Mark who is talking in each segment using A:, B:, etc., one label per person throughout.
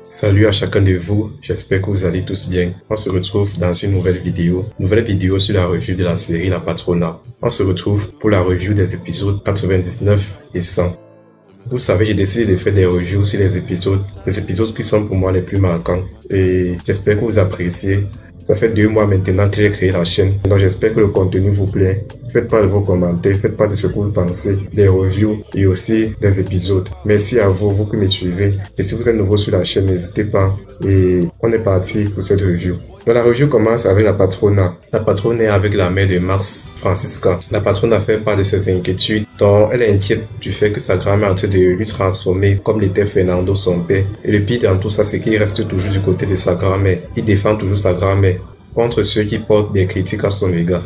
A: Salut à chacun de vous, j'espère que vous allez tous bien. On se retrouve dans une nouvelle vidéo sur la review de la série La Patrona. On se retrouve pour la review des épisodes 99 et 100. Vous savez, j'ai décidé de faire des reviews sur les épisodes qui sont pour moi les plus marquants. Et j'espère que vous appréciez. Ça fait 2 mois maintenant que j'ai créé la chaîne, donc j'espère que le contenu vous plaît. Faites part de vos commentaires, faites part de ce que vous pensez, des reviews et aussi des épisodes. Merci à vous, vous qui me suivez. Et si vous êtes nouveau sur la chaîne, n'hésitez pas. Et on est parti pour cette review. Donc la review commence avec la Patrona. La patronne est avec la mère de Mars, Francisca. La patronne a fait part de ses inquiétudes, dont elle est inquiète du fait que sa grand-mère est en train de lui transformer comme l'était Fernando, son père. Et le pire dans tout ça, c'est qu'il reste toujours du côté de sa grand-mère. Il défend toujours sa grand-mère contre ceux qui portent des critiques à son égard.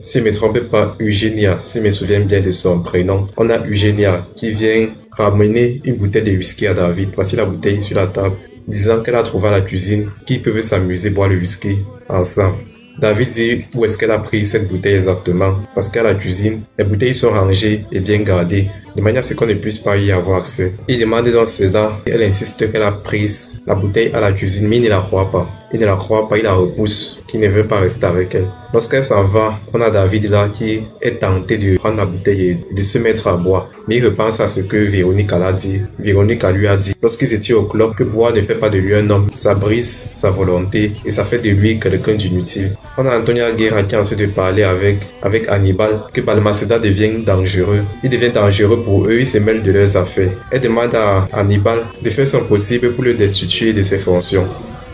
A: Si je ne me trompe pas, Eugenia, si je me souviens bien de son prénom, on a Eugenia qui vient ramener une bouteille de whisky à David. Voici la bouteille sur la table, disant qu'elle a trouvé à la cuisine qu'ils peuvent s'amuser, boire le whisky ensemble. David dit où est-ce qu'elle a pris cette bouteille exactement, parce qu'à la cuisine, les bouteilles sont rangées et bien gardées, de manière à ce qu'on ne puisse pas y avoir accès. Il demande donc cela, elle insiste qu'elle a pris la bouteille à la cuisine, mais il ne la croit pas. Il ne la croit pas, il la repousse, qu'il ne veut pas rester avec elle. Lorsqu'elle s'en va, on a David là qui est tenté de prendre la bouteille et de se mettre à boire. Mais il repense à ce que Véronique l'a dit. Véronique lui a dit, lorsqu'ils étaient au club, que boire ne fait pas de lui un homme. Ça brise sa volonté et ça fait de lui quelqu'un d'inutile. On a Antonia Guerra qui est en train de parler avec Hannibal, que Balmaceda devient dangereux. Il devient dangereux pour eux, il se mêle de leurs affaires. Elle demande à Hannibal de faire son possible pour le destituer de ses fonctions.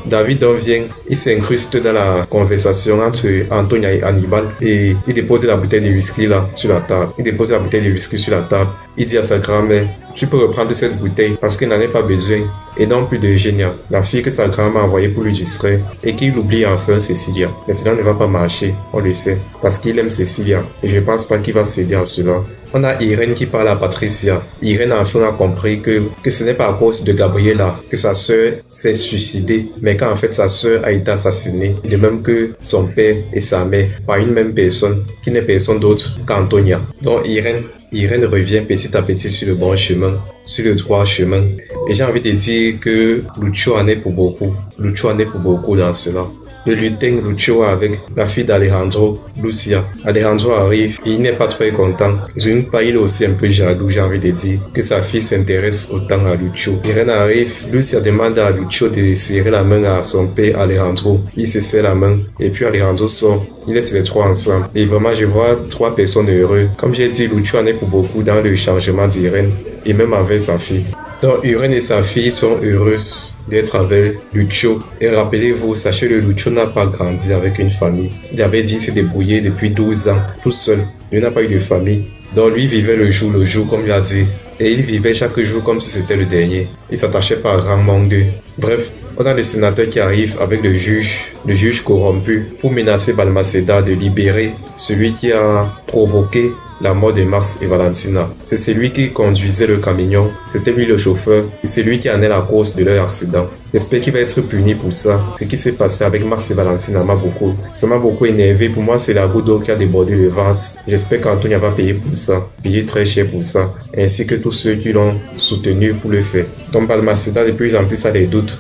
A: David vient, il s'incruste dans la conversation entre Antonia et Hannibal et il dépose la bouteille de whisky là sur la table. Il dit à sa grand-mère, tu peux reprendre cette bouteille parce qu'il n'en a pas besoin et non plus d'Eugenia, la fille que sa grand-mère a envoyée pour lui distraire et qu'il oublie enfin Cecilia. Mais cela ne va pas marcher, on le sait, parce qu'il aime Cecilia et je ne pense pas qu'il va céder à cela. On a Irène qui parle à Patricia. Irène enfin a compris que ce n'est pas à cause de Gabriela que sa sœur s'est suicidée, mais qu'en fait sa sœur a été assassinée, de même que son père et sa mère, par une même personne, qui n'est personne d'autre qu'Antonia. Donc Irène revient petit à petit sur le bon chemin, sur le droit chemin. Et j'ai envie de dire que Lucio en est pour beaucoup. Lucio en est pour beaucoup dans cela. Le lutin Lucio avec la fille d'Alejandro, Lucia. Alejandro arrive et il n'est pas très content. D'une part, il est aussi un peu jaloux, j'ai envie de dire, que sa fille s'intéresse autant à Lucio. Irène arrive, Lucia demande à Lucio de serrer la main à son père Alejandro. Il se serre la main et puis Alejandro sort. Il laisse les 3 ensemble. Et vraiment, je vois 3 personnes heureuses. Comme j'ai dit, Lucio en est pour beaucoup dans le changement d'Irène et même avec sa fille. Donc, Irène et sa fille sont heureuses d'être avec Lucio. Et rappelez-vous, sachez que Lucio n'a pas grandi avec une famille. Il avait dit se débrouiller depuis 12 ans, tout seul. Il n'a pas eu de famille. Donc, lui vivait le jour comme il a dit. Et il vivait chaque jour comme si c'était le dernier. Il s'attachait pas à grand monde d'eux. Bref, on a le sénateur qui arrive avec le juge corrompu, pour menacer Balmaceda de libérer celui qui a provoqué la mort de Mars et Valentina. C'est celui qui conduisait le camion, c'était lui le chauffeur, et c'est lui qui en est la cause de leur accident. J'espère qu'il va être puni pour ça. Ce qui s'est passé avec Mars et Valentina ça m'a beaucoup énervé. Pour moi, c'est la goutte d'eau qui a débordé le vase. J'espère qu'Antonia va payer pour ça, payer très cher pour ça, ainsi que tous ceux qui l'ont soutenu pour le faire. Donc Balmaceda de plus en plus a des doutes,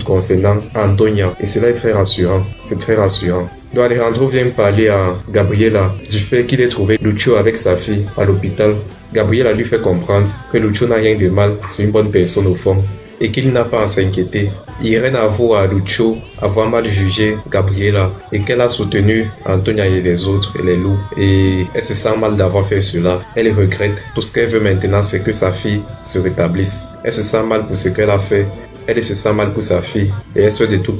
A: concernant Antonia, et cela est très rassurant, c'est très rassurant. Donc Alejandro vient parler à Gabriela du fait qu'il ait trouvé Lucio avec sa fille à l'hôpital. Gabriela lui fait comprendre que Lucio n'a rien de mal, c'est une bonne personne au fond, et qu'il n'a pas à s'inquiéter. Irène avoue à Lucio avoir mal jugé Gabriela et qu'elle a soutenu Antonia et les autres et les loups, et elle se sent mal d'avoir fait cela. Elle regrette. Tout ce qu'elle veut maintenant, c'est que sa fille se rétablisse. Elle se sent mal pour ce qu'elle a fait. Elle se sent mal pour sa fille et elle souhaite de tout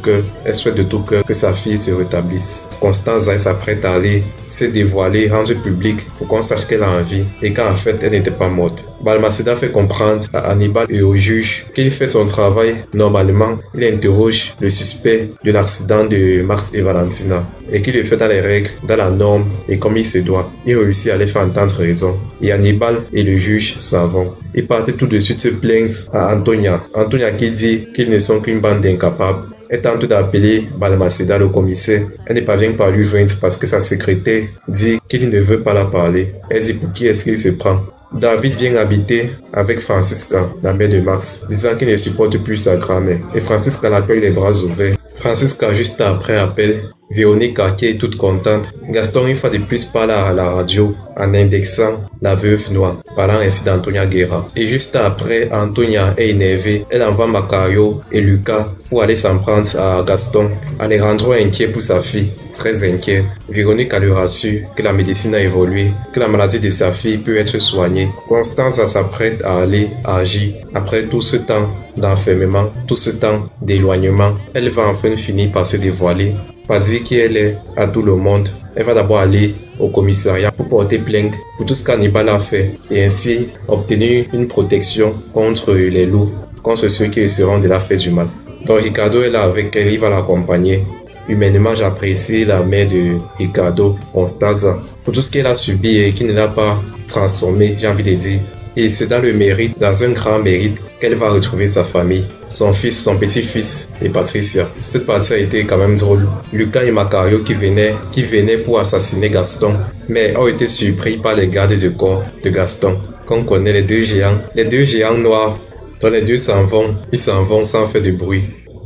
A: cœur que sa fille se rétablisse. Constance s'apprête à aller se dévoiler, rendre public pour qu'on sache qu'elle a envie et qu'en fait elle n'était pas morte. Balmaceda fait comprendre à Hannibal et au juge qu'il fait son travail normalement. Il interroge le suspect de l'accident de Mars et Valentina et qu'il le fait dans les règles, dans la norme et comme il se doit. Il réussit à les faire entendre raison. Et Hannibal et le juge s'en vont. Ils partent tout de suite se plaindre à Antonia. Antonia qui dit qu'ils ne sont qu'une bande d'incapables. Elle tente d'appeler Balmaceda, le commissaire. Elle ne parvient pas à lui joindre parce que sa secrétaire dit qu'il ne veut pas la parler. Elle dit pour qui est-ce qu'il se prend. David vient habiter avec Francisca, la mère de Max, disant qu'il ne supporte plus sa grand-mère. Et Francisca l'accueille les bras ouverts. Francisca, juste après, appelle Véronica, qui est toute contente. Gaston, une fois de plus, parle à la radio en indexant la veuve noire, parlant ainsi d'Antonia Guerra. Et juste après, Antonia est énervée. Elle envoie Macario et Lucas pour aller s'en prendre à Gaston. Alejandro est inquiet pour sa fille, très inquiet. Véronica lui rassure que la médecine a évolué, que la maladie de sa fille peut être soignée. Constance s'apprête à aller agir. Après tout ce temps d'enfermement, tout ce temps d'éloignement, elle va enfin finir par se dévoiler, par dire qui elle est à tout le monde. Elle va d'abord aller au commissariat pour porter plainte pour tout ce qu'Hannibal a fait et ainsi obtenir une protection contre les loups, contre ceux qui essaieront de la faire du mal. Donc Ricardo est là avec elle, il va l'accompagner. Humainement, j'apprécie la mère de Ricardo, Constanza, pour tout ce qu'elle a subi et qui ne l'a pas transformé, j'ai envie de dire. Et c'est dans le mérite, dans un grand mérite, qu'elle va retrouver sa famille, son fils, son petit-fils et Patricia. Cette partie a été quand même drôle. Lucas et Macario qui venaient pour assassiner Gaston, mais ont été surpris par les gardes de corps de Gaston. Qu'on connaît les deux géants noirs, dont les deux s'en vont, ils s'en vont sans faire de bruit.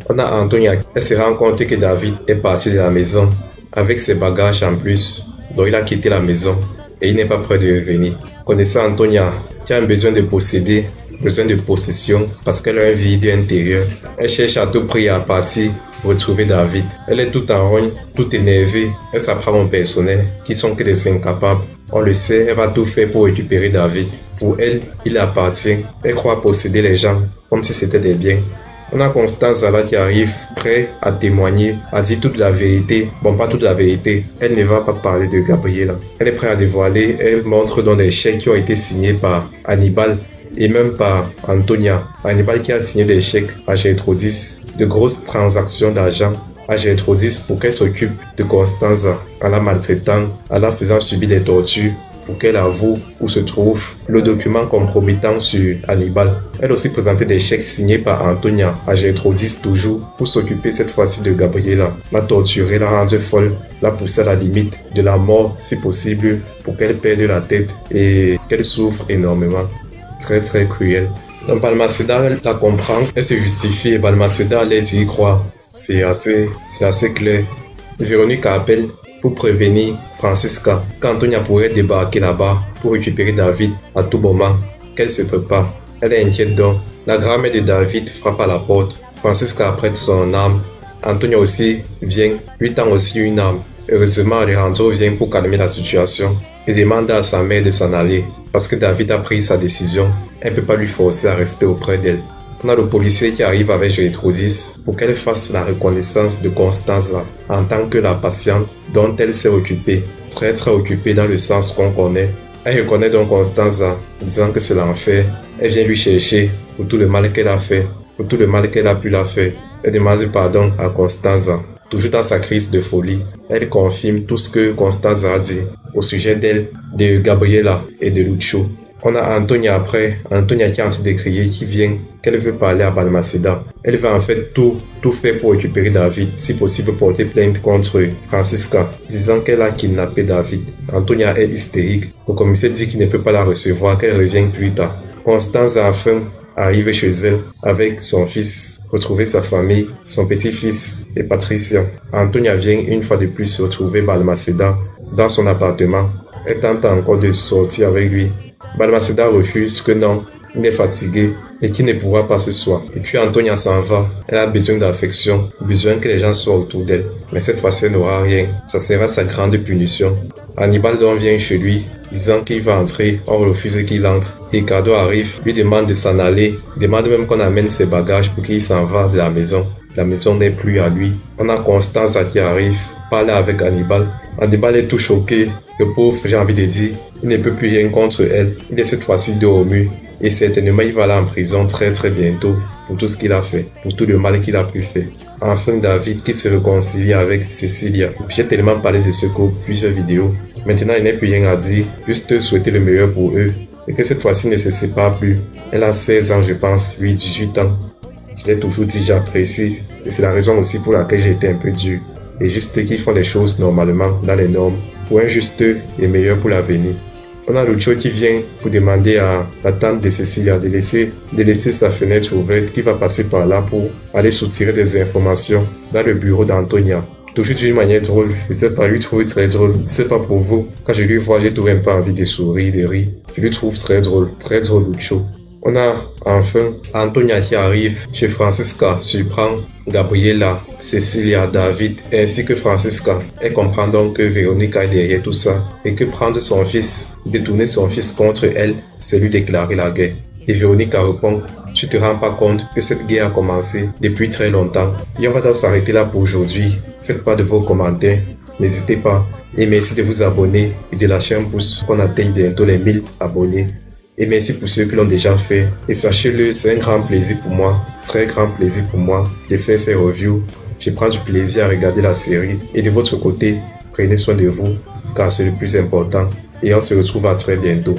A: On a Antonia, elle se rend compte que David est parti de la maison, avec ses bagages en plus, donc il a quitté la maison et il n'est pas prêt de revenir. Connaissant Antonia, qui a un besoin de posséder, besoin de possession, parce qu'elle a un vide intérieur. Elle cherche à tout prix à partir pour retrouver David. Elle est toute en rogne, toute énervée. Elle s'apprend au personnel, qui sont que des incapables. On le sait, elle va tout faire pour récupérer David. Pour elle, il appartient. Elle croit posséder les gens, comme si c'était des biens. On a Constance là qui arrive, prêt à témoigner, à dire toute la vérité. Bon, pas toute la vérité. Elle ne va pas parler de Gabriela. Elle est prête à dévoiler. Elle montre dans des chèques qui ont été signés par Hannibal et même par Antonia. Hannibal qui a signé des chèques à Gertrudis, de grosses transactions d'argent à Gertrudis pour qu'elle s'occupe de Constance en la maltraitant, en la faisant subir des tortures, pour qu'elle avoue où se trouve le document compromettant sur Hannibal. Elle aussi présentait des chèques signés par Antonia à Gertrudis toujours pour s'occuper cette fois-ci de Gabriela. La torturer, la rendre folle, la pousser à la limite de la mort si possible pour qu'elle perde la tête et qu'elle souffre énormément. Très très cruel. Donc Balmaceda la comprend, elle se justifie et Balmaceda l'aide y croire. C'est assez clair. Véronique appelle pour prévenir Francisca qu'Antonia pourrait débarquer là-bas pour récupérer David à tout moment, qu'elle se prépare. Elle est inquiète donc. La grand-mère de David frappe à la porte. Francisca apprête son arme. Antonia aussi vient, lui tend aussi une arme. Heureusement, Alejandro vient pour calmer la situation et demande à sa mère de s'en aller parce que David a pris sa décision. Elle ne peut pas lui forcer à rester auprès d'elle. On a le policier qui arrive avec Gertrudis pour qu'elle fasse la reconnaissance de Constance en tant que la patiente dont elle s'est occupée. Très très occupée dans le sens qu'on connaît. Elle reconnaît donc Constance disant que c'est l'enfer. Elle vient lui chercher pour tout le mal qu'elle a fait, pour tout le mal qu'elle a pu la faire. Elle demande pardon à Constance. Toujours dans sa crise de folie, elle confirme tout ce que Constance a dit au sujet d'elle, de Gabriela et de Lucho. On a Antonia après, Antonia qui est en train de crier, qui vient, qu'elle veut parler à Balmaceda. Elle va en fait tout faire pour récupérer David, si possible porter plainte contre Francisca, disant qu'elle a kidnappé David. Antonia est hystérique. Le commissaire dit qu'il ne peut pas la recevoir, qu'elle revienne plus tard. Constance enfin arrive chez elle avec son fils, retrouver sa famille, son petit-fils et Patricia. Antonia vient une fois de plus retrouver Balmaceda dans son appartement. Elle tente encore de sortir avec lui. Balmaceda refuse que non, il est fatigué et qu'il ne pourra pas ce soir. Et puis Antonia s'en va. Elle a besoin d'affection, besoin que les gens soient autour d'elle. Mais cette fois-ci, elle n'aura rien. Ça sera sa grande punition. Hannibal donc vient chez lui, disant qu'il va entrer. On refuse qu'il entre. Ricardo arrive, lui demande de s'en aller, demande même qu'on amène ses bagages pour qu'il s'en va de la maison. La maison n'est plus à lui. On a Constance qui arrive, parle avec Hannibal. Hannibal est tout choqué. Le pauvre, j'ai envie de dire, il ne peut plus rien contre elle. Il est cette fois-ci dos au mur. Et certainement, il va aller en prison très très bientôt pour tout ce qu'il a fait, pour tout le mal qu'il a pu faire. Enfin, David qui se réconcilie avec Cecilia. J'ai tellement parlé de ce couple, plusieurs vidéos. Maintenant, il n'y a plus rien à dire, juste souhaiter le meilleur pour eux. Et que cette fois-ci ne se sépare plus. Elle a 16 ans, je pense, lui, 18 ans. Je l'ai toujours dit, j'apprécie. Et c'est la raison aussi pour laquelle j'ai été un peu dur. Et juste qu'ils font les choses normalement, dans les normes, pour un juste et meilleur pour l'avenir. On a Lucho qui vient pour demander à la tante de Cecilia de laisser sa fenêtre ouverte, qui va passer par là pour aller soutirer des informations dans le bureau d'Antonia. Toujours d'une manière drôle, je sais pas, lui trouve très drôle. Je sais pas pour vous, quand je lui vois, j'ai tout un peu envie de sourire, de rire. Je lui trouve très drôle Lucho. On a enfin Antonia qui arrive chez Francisca, surprend Gabriela, Cecilia, David ainsi que Francisca. Elle comprend donc que Véronica est derrière tout ça et que prendre son fils, détourner son fils contre elle, c'est lui déclarer la guerre. Et Véronica répond: tu te rends pas compte que cette guerre a commencé depuis très longtemps. Et on va donc s'arrêter là pour aujourd'hui. Faites pas de vos commentaires, n'hésitez pas. Et merci de vous abonner et de lâcher un pouce qu'on atteigne bientôt les 1000 abonnés. Et merci pour ceux qui l'ont déjà fait. Et sachez-le, c'est un grand plaisir pour moi, très grand plaisir pour moi de faire ces reviews. Je prends du plaisir à regarder la série. Et de votre côté, prenez soin de vous, car c'est le plus important. Et on se retrouve à très bientôt.